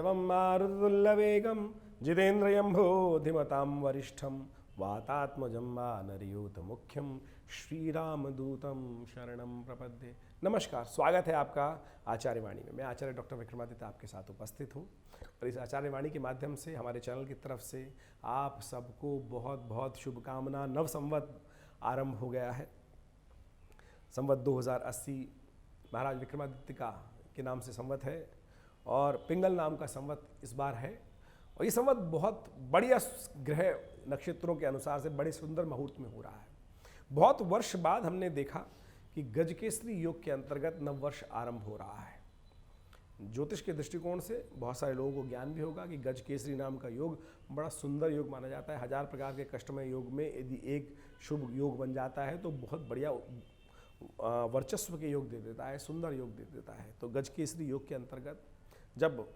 सञ्जीवं मारुतुल्यवेगं जितेन्द्रियं बोधिमतां वरिष्ठं वातात्मजं वानरयूथमुख्यं श्रीरामदूतं शरणं प्रपद्ये। नमस्कार, स्वागत है आपका आचार्यवाणी में। मैं आचार्य डॉक्टर विक्रमादित्य आपके साथ उपस्थित हूँ और इस आचार्यवाणी के माध्यम से हमारे चैनल की तरफ से आप सबको बहुत बहुत शुभकामना। नव संवत आरंभ हो गया है। संवत 2080 महाराज विक्रमादित्य का के नाम से संवत है और पिंगल नाम का संवत इस बार है। और ये संवत बहुत बढ़िया ग्रह नक्षत्रों के अनुसार से बड़े सुंदर मुहूर्त में हो रहा है। बहुत वर्ष बाद हमने देखा कि गजकेसरी योग के अंतर्गत नववर्ष आरंभ हो रहा है। ज्योतिष के दृष्टिकोण से बहुत सारे लोगों को ज्ञान भी होगा कि गजकेसरी नाम का योग बड़ा सुंदर योग माना जाता है। 1000 प्रकार के कष्टमय योग में यदि एक शुभ योग बन जाता है तो बहुत बढ़िया वर्चस्व के योग दे देता है, सुंदर योग दे देता है। तो गजकेसरी योग के अंतर्गत जब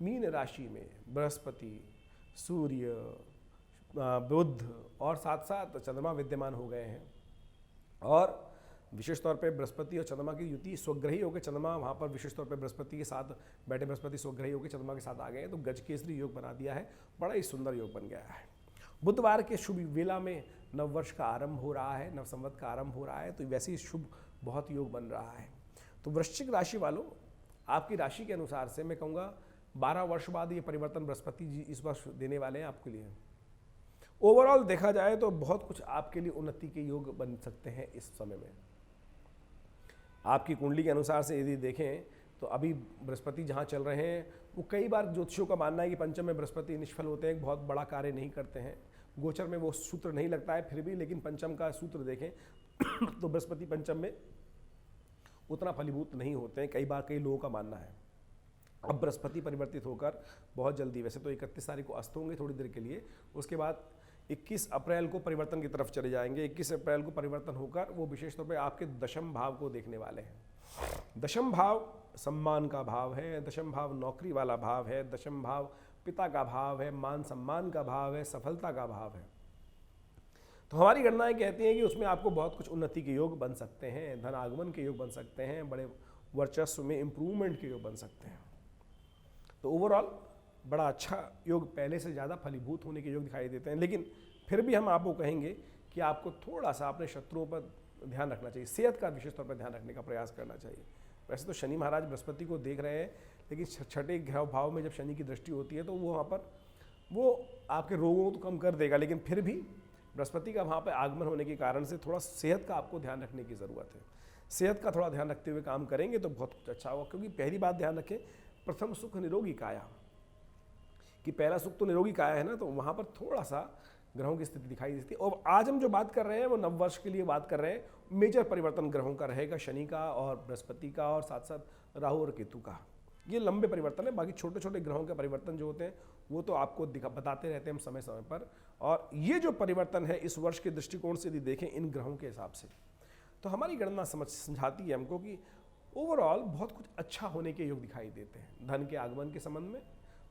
मीन राशि में बृहस्पति, सूर्य, बुध और साथ साथ चंद्रमा विद्यमान हो गए हैं और विशेष तौर पे बृहस्पति और चंद्रमा की युति स्वग्रही होकर चंद्रमा वहाँ पर विशेष तौर पे बृहस्पति के साथ बैठे, बृहस्पति स्वग्रही होकर चंद्रमा के साथ आ गए हैं, तो गजकेसरी योग बना दिया है। बड़ा ही सुंदर योग बन गया है। बुधवार के शुभ वेला में नववर्ष का आरंभ हो रहा है, नव संवत का आरंभ हो रहा है, तो वैसे ही शुभ बहुत योग बन रहा है। तो वृश्चिक राशि वालों, आपकी राशि के अनुसार से मैं कहूँगा 12 वर्ष बाद ये परिवर्तन बृहस्पति जी इस वर्ष देने वाले हैं आपके लिए। ओवरऑल देखा जाए तो बहुत कुछ आपके लिए उन्नति के योग बन सकते हैं इस समय में। आपकी कुंडली के अनुसार से यदि देखें तो अभी बृहस्पति जहाँ चल रहे हैं वो कई बार ज्योतिषियों का मानना है कि पंचम में बृहस्पति निष्फल होते हैं, बहुत बड़ा कार्य नहीं करते हैं। गोचर में वो सूत्र नहीं लगता है फिर भी, लेकिन पंचम का सूत्र देखें तो बृहस्पति पंचम में उतना फलीभूत नहीं होते हैं, कई बार कई लोगों का मानना है। अब बृहस्पति परिवर्तित होकर बहुत जल्दी, वैसे तो 31 तारीख को अस्त होंगे थोड़ी देर के लिए, उसके बाद 21 अप्रैल को परिवर्तन की तरफ चले जाएंगे। 21 अप्रैल को परिवर्तन होकर वो विशेष तौर पे आपके दशम भाव को देखने वाले हैं। दशम भाव सम्मान का भाव है, दशम भाव नौकरी वाला भाव है, दशम भाव पिता का भाव है, मान सम्मान का भाव है, सफलता का भाव है। तो हमारी गणनाएं कहती हैं कि उसमें आपको बहुत कुछ उन्नति के योग बन सकते हैं, धन आगमन के योग बन सकते हैं, बड़े वर्चस्व में इंप्रूवमेंट के योग बन सकते हैं। तो ओवरऑल बड़ा अच्छा योग, पहले से ज़्यादा फलीभूत होने के योग दिखाई देते हैं। लेकिन फिर भी हम आपको कहेंगे कि आपको थोड़ा सा अपने शत्रुओं पर ध्यान रखना चाहिए, सेहत का विशेष तौर पर ध्यान रखने का प्रयास करना चाहिए। वैसे तो शनि महाराज बृहस्पति को देख रहे हैं, लेकिन छठे ग्रह भाव में जब शनि की दृष्टि होती है तो वो वहाँ पर वो आपके रोगों को तो कम कर देगा, लेकिन फिर भी बृहस्पति का वहाँ पर आगमन होने के कारण से थोड़ा सेहत का आपको ध्यान रखने की ज़रूरत है। सेहत का थोड़ा ध्यान रखते हुए काम करेंगे तो बहुत कुछ अच्छा होगा। क्योंकि पहली बात ध्यान रखें, प्रथम सुख निरोगी काया, कि पहला सुख तो निरोगी काया है ना, तो वहाँ पर थोड़ा सा ग्रहों की स्थिति दिखाई देती है। और आज हम जो बात कर रहे हैं वो नववर्ष के लिए बात कर रहे हैं। मेजर परिवर्तन ग्रहों का रहेगा, शनि का और बृहस्पति का और साथ साथ राहु और केतु का। ये लंबे परिवर्तन है। बाकी छोटे छोटे ग्रहों के परिवर्तन जो होते हैं वो तो आपको बताते रहते हैं हम समय समय पर। और ये जो परिवर्तन है इस वर्ष के दृष्टिकोण से यदि देखें इन ग्रहों के हिसाब से, तो हमारी गणना समझाती है हमको कि ओवरऑल बहुत कुछ अच्छा होने के योग दिखाई देते हैं। धन के आगमन के संबंध में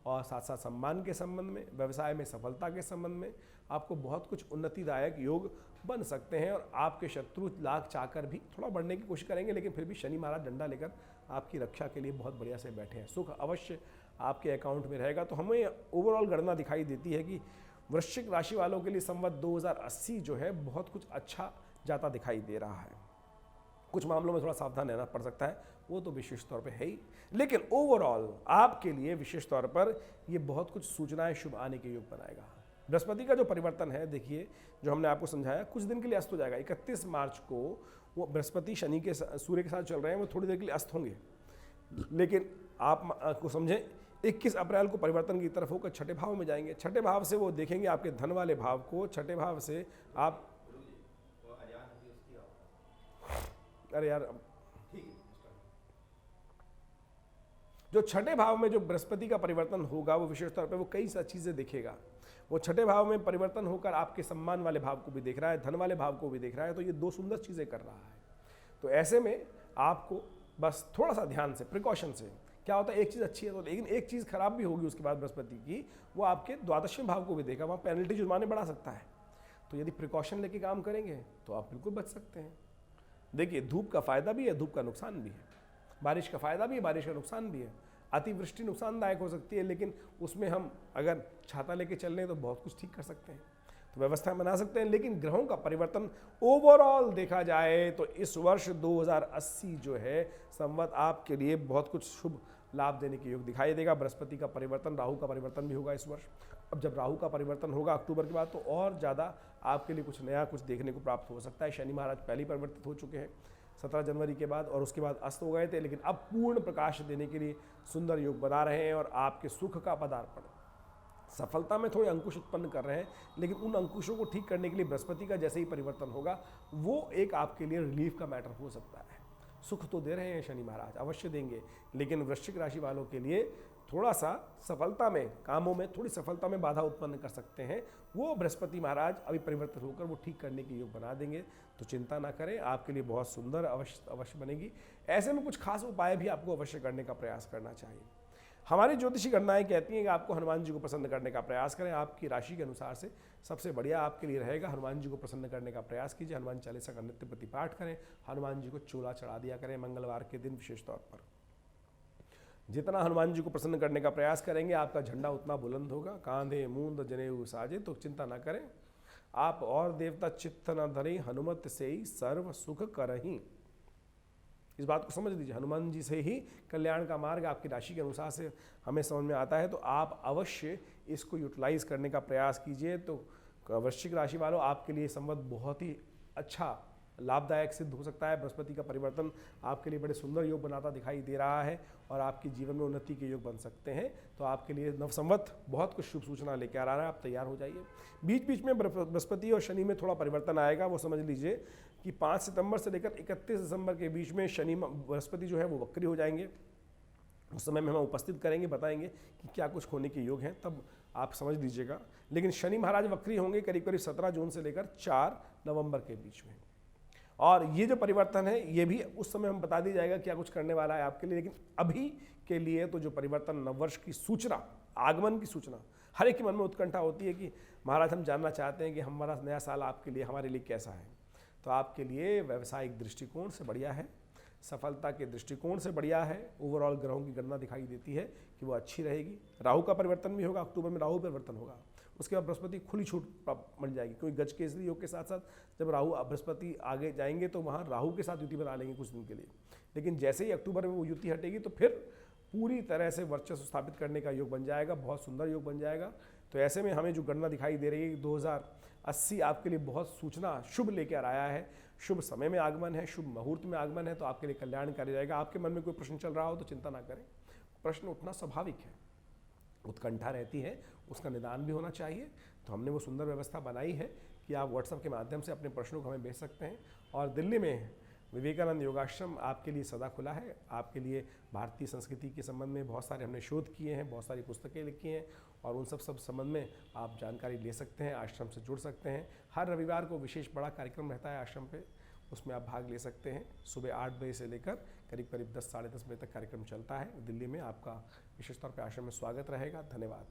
और साथ साथ सम्मान के संबंध में, व्यवसाय में सफलता के संबंध में आपको बहुत कुछ उन्नतिदायक योग बन सकते हैं। और आपके शत्रु लाख चाहकर भी थोड़ा बढ़ने की कोशिश करेंगे, लेकिन फिर भी शनि महाराज डंडा लेकर आपकी रक्षा के लिए बहुत बढ़िया से बैठे हैं। सुख अवश्य आपके अकाउंट में रहेगा। तो हमें ओवरऑल गणना दिखाई देती है कि वृश्चिक राशि वालों के लिए संवत 2080 जो है बहुत कुछ अच्छा जाता दिखाई दे रहा है। कुछ मामलों में थोड़ा सावधान रहना पड़ सकता है, वो तो विशेष तौर पे है ही, लेकिन ओवरऑल आपके लिए विशेष तौर पर ये बहुत कुछ सूचनाएं शुभ आने के योग बनाएगा। बृहस्पति का जो परिवर्तन है, देखिए जो हमने आपको समझाया, कुछ दिन के लिए अस्त हो जाएगा। 31 मार्च को वो बृहस्पति शनि के सूर्य के साथ चल रहे हैं, वो थोड़ी देर के लिए अस्त होंगे, लेकिन आप को समझें 21 अप्रैल को परिवर्तन की तरफ होकर छठे भाव में जाएंगे। छठे भाव से वो देखेंगे आपके धन वाले भाव को। छठे भाव से आप, अरे यार, जो छठे भाव में जो बृहस्पति का परिवर्तन होगा वो विशेष तौर पे वो कई सारी चीज़ें देखेगा। वो छठे भाव में परिवर्तन होकर आपके सम्मान वाले भाव को भी देख रहा है, धन वाले भाव को भी देख रहा है, तो ये दो सुंदर चीज़ें कर रहा है। तो ऐसे में आपको बस थोड़ा सा ध्यान से, प्रिकॉशन से, क्या होता है एक चीज़ अच्छी है तो, लेकिन एक चीज़ खराब भी होगी उसके बाद बृहस्पति की, वो आपके द्वादशम भाव को भी देखा, वहाँ पेनल्टी जुर्माने बढ़ा सकता है। तो यदि प्रिकॉशन लेके काम करेंगे तो आप बिल्कुल बच सकते हैं। देखिए, धूप का फायदा भी है, धूप का नुकसान भी है, बारिश का फायदा भी है, बारिश का नुकसान भी है। अतिवृष्टि नुकसानदायक हो सकती है, लेकिन उसमें हम अगर छाता लेके चल रहे हैं तो बहुत कुछ ठीक कर सकते हैं, तो व्यवस्था बना सकते हैं। लेकिन ग्रहों का परिवर्तन ओवरऑल देखा जाए तो इस वर्ष 2080 जो है संवत आपके लिए बहुत कुछ शुभ लाभ देने के योग दिखाई देगा। बृहस्पति का परिवर्तन, राहु का परिवर्तन भी होगा इस वर्ष। अब जब राहु का परिवर्तन होगा अक्टूबर के बाद, तो और ज़्यादा आपके लिए कुछ नया कुछ देखने को प्राप्त हो सकता है। शनि महाराज पहले ही परिवर्तित हो चुके हैं 17 जनवरी के बाद, और उसके बाद अस्त हो गए थे, लेकिन अब पूर्ण प्रकाश देने के लिए सुंदर योग बना रहे हैं और आपके सुख का पदार्पण, सफलता में थोड़े अंकुश उत्पन्न कर रहे हैं। लेकिन उन अंकुशों को ठीक करने के लिए बृहस्पति का जैसे ही परिवर्तन होगा, वो एक आपके लिए रिलीफ का मैटर हो सकता है। सुख तो दे रहे हैं शनि महाराज, अवश्य देंगे, लेकिन वृश्चिक राशि वालों के लिए थोड़ा सा सफलता में, कामों में थोड़ी सफलता में बाधा उत्पन्न कर सकते हैं। वो बृहस्पति महाराज अभी परिवर्तित होकर वो ठीक करने के योग बना देंगे, तो चिंता ना करें, आपके लिए बहुत सुंदर अवश्य बनेगी। ऐसे में कुछ खास उपाय भी आपको अवश्य करने का प्रयास करना चाहिए। हमारी ज्योतिषी गणनाएं कहती हैं कि आपको हनुमान जी को प्रसन्न करने का प्रयास करें। आपकी राशि के अनुसार से सबसे बढ़िया आपके लिए रहेगा हनुमान जी को प्रसन्न करने का प्रयास कीजिए। हनुमान चालीसा का नित्य प्रति पाठ करें, हनुमान जी को चोला चढ़ा दिया करें मंगलवार के दिन विशेष तौर पर। जितना हनुमान जी को प्रसन्न करने का प्रयास करेंगे, आपका झंडा उतना बुलंद होगा। कांधे मूंद जनेऊ साजे, तो चिंता ना करें। आप और देवता चित्त न धरे, हनुमत से ही सर्व सुख करहीं। इस बात को समझ लीजिए, हनुमान जी से ही कल्याण का मार्ग आपकी राशि के अनुसार से हमें समझ में आता है, तो आप अवश्य इसको यूटिलाइज करने का प्रयास कीजिए। तो वृश्चिक राशि वालों, आपके लिए संवत बहुत ही अच्छा लाभदायक सिद्ध हो सकता है। बृहस्पति का परिवर्तन आपके लिए बड़े सुंदर योग बनाता दिखाई दे रहा है और आपके जीवन में उन्नति के योग बन सकते हैं। तो आपके लिए नव संवत बहुत कुछ शुभ सूचना लेकर आ रहा है, आप तैयार हो जाइए। बीच बीच में बृहस्पति और शनि में थोड़ा परिवर्तन आएगा, वो समझ लीजिए कि 5 सितंबर से लेकर 31 दिसंबर के बीच में शनि बृहस्पति जो है वो वक्री हो जाएंगे। उस समय में हम उपस्थित करेंगे, बताएंगे कि क्या कुछ होने के योग हैं, तब आप समझ लीजिएगा। लेकिन शनि महाराज वक्री होंगे करीब करीब 17 जून से लेकर 4 नवंबर के बीच में। और ये जो परिवर्तन है ये भी उस समय हम बता दी जाएगा क्या कुछ करने वाला है आपके लिए। लेकिन अभी के लिए तो जो परिवर्तन, नववर्ष की सूचना, आगमन की सूचना, हर एक के मन में उत्कंठा होती है कि महाराज हम जानना चाहते हैं कि हमारा नया साल आपके लिए, हमारे लिए कैसा है। तो आपके लिए व्यावसायिक दृष्टिकोण से बढ़िया है, सफलता के दृष्टिकोण से बढ़िया है। ओवरऑल ग्रहों की गणना दिखाई देती है कि वो अच्छी रहेगी। राहु का परिवर्तन भी होगा, अक्टूबर में राहु परिवर्तन होगा। उसके बाद बृहस्पति खुली छूट बन जाएगी, क्योंकि गज केसरी योग के साथ साथ जब राहु बृहस्पति आगे जाएंगे तो वहाँ राहु के साथ युति बना लेंगे कुछ दिन के लिए। लेकिन जैसे ही अक्टूबर में वो युति हटेगी तो फिर पूरी तरह से वर्चस्व स्थापित करने का योग बन जाएगा, बहुत सुंदर योग बन जाएगा। तो ऐसे में हमें जो गणना दिखाई दे रही है कि 2080 आपके लिए बहुत सूचना शुभ लेकर आया है। शुभ समय में आगमन है, शुभ मुहूर्त में आगमन है, तो आपके लिए कल्याणकारी रहेगा। आपके मन में कोई प्रश्न चल रहा हो तो चिंता ना करें, प्रश्न उठना स्वाभाविक है, उत्कंठा रहती है, उसका निदान भी होना चाहिए। तो हमने वो सुंदर व्यवस्था बनाई है कि आप व्हाट्सएप के माध्यम से अपने प्रश्नों को हमें भेज सकते हैं। और दिल्ली में विवेकानंद योगाश्रम आपके लिए सदा खुला है। आपके लिए भारतीय संस्कृति के संबंध में बहुत सारे हमने शोध किए हैं, बहुत सारी पुस्तकें लिखी हैं, और उन सब संबंध में आप जानकारी ले सकते हैं, आश्रम से जुड़ सकते हैं। हर रविवार को विशेष बड़ा कार्यक्रम रहता है आश्रम पे, उसमें आप भाग ले सकते हैं। सुबह 8 बजे से लेकर करीब करीब 10 साढ़े 10 बजे तक कार्यक्रम चलता है दिल्ली में। आपका विशेष तौर पर आश्रम में स्वागत रहेगा। धन्यवाद।